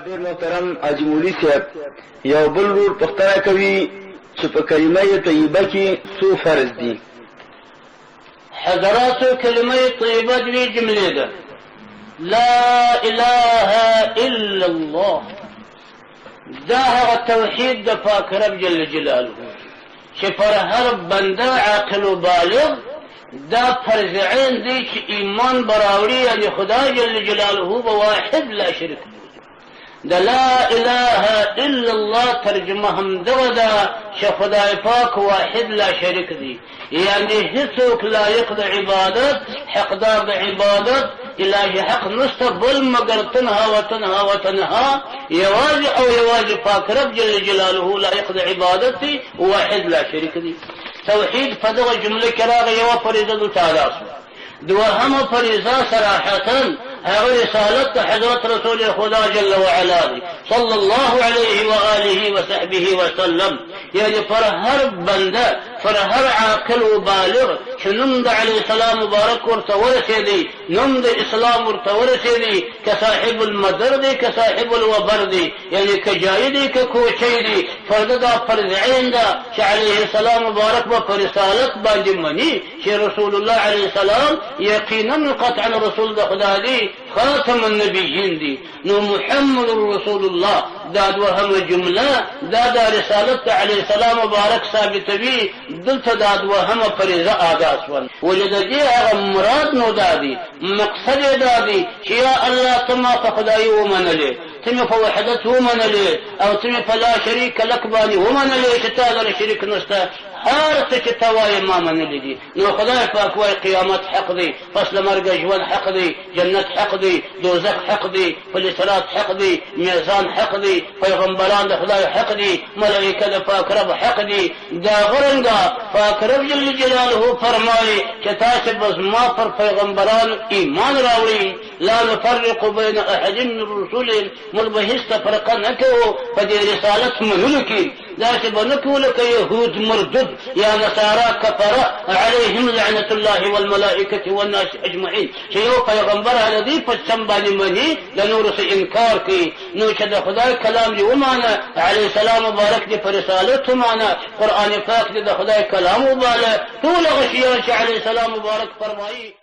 ډېر محترم حاجي مولوي صاحب یو بل ورور پوښتنه کوي چې په کلمه طیبه کې څو فرض دي؟ حضراتو کلمه طیبه دوی جملې ده: لا اله الا الله. دا هغه توحید د پاک رب جل جلاله چې پر هر بنده عاقل و بالغ دا فرض عین دی چې ایمان براوړي یعنی خدای جل جلاله به واحد لا شریک دی. د لا اله الا الله ترجمه هم دغه ده چې خدای پاک واحد لا شریک دی، یعنی هیڅوک لایق د عبادت حقدار د عبادت الهي حق نشته بل مگر تنها وتنها یوازې او یوازې پاک رب جل جلاله لایق د عبادت دی، واحد لا شریک دی. توحید په دغه جمله کې راغی یوه فریضه د تعالی دوهمه فریضه صراحتا هغه رسالت حضرت رسول خدا جل وعلا دی صلى الله عليه وآله وصحبه وسلم، یعنی پر هر بنده پر هر عاقل و بالغ چې نوم د علیه السلام مبارک ورته ورسېدی، نوم د اسلام ورته ورسېدی، که صاحب المدر دی که صاحب الوبر دی، یعنی که جایی دی که کوچی دی، فرده دا فرض عین ده چې علیه السلام مبارک به پر رسالت باندې مني چې رسول الله علیه السلام یقینا قطعا رسول د خدا دی، خاتم النبیین دی. نو محمد رسول الله دا دوهمه جمله دا رسالت علیه السلام مبارک ثابتوي، دلته دا دوهمه فریضه ادا شول. ولې د دې هغه مراد نو دا دی، مقصد یې دا دی چې یا الله ته ما په خدایي ومنلې، ته مې په وحدت ومنلې، او ته مې په لا شریک لک باندې ومنلې چې تا سره شریک نشته. هر څه چې ته وایې ما منلي دي. نو خدای پاک وایي قیامت حق دی، پس له مرګه ژوند حق دی، جنت حق دی، دوزخ حق دی، پل صراط حق دی، میزان حق دی، پیغمبران د خدای حق دی، ملائکه د پاک رب حق دی. دا غرنګه پاک رب جل جلاله فرمایي چې تاسې به زما پر پیغمبرانو ایمان راوړئ، لا نفرق بین احد من رسولهم، موږ به هېڅ تفرقه نه کوو په دې رسالت منلو کې. داسې به نه کوو لکه یهود مردد یا نصارا کفره علیهم لعنة الله والملائکة والناس اجمعین، چې یو پیغمبر هغه دی په سم باندې مني د نورو څه انکار کوي. نو چې د خدای کلام دې ومانه، علیه السلام مبارک دې په رسالت ومانه، قرآن پاک دې د خدای کلام وباله، ټول هغه شیان چې علیه السلام مبارک فرمایي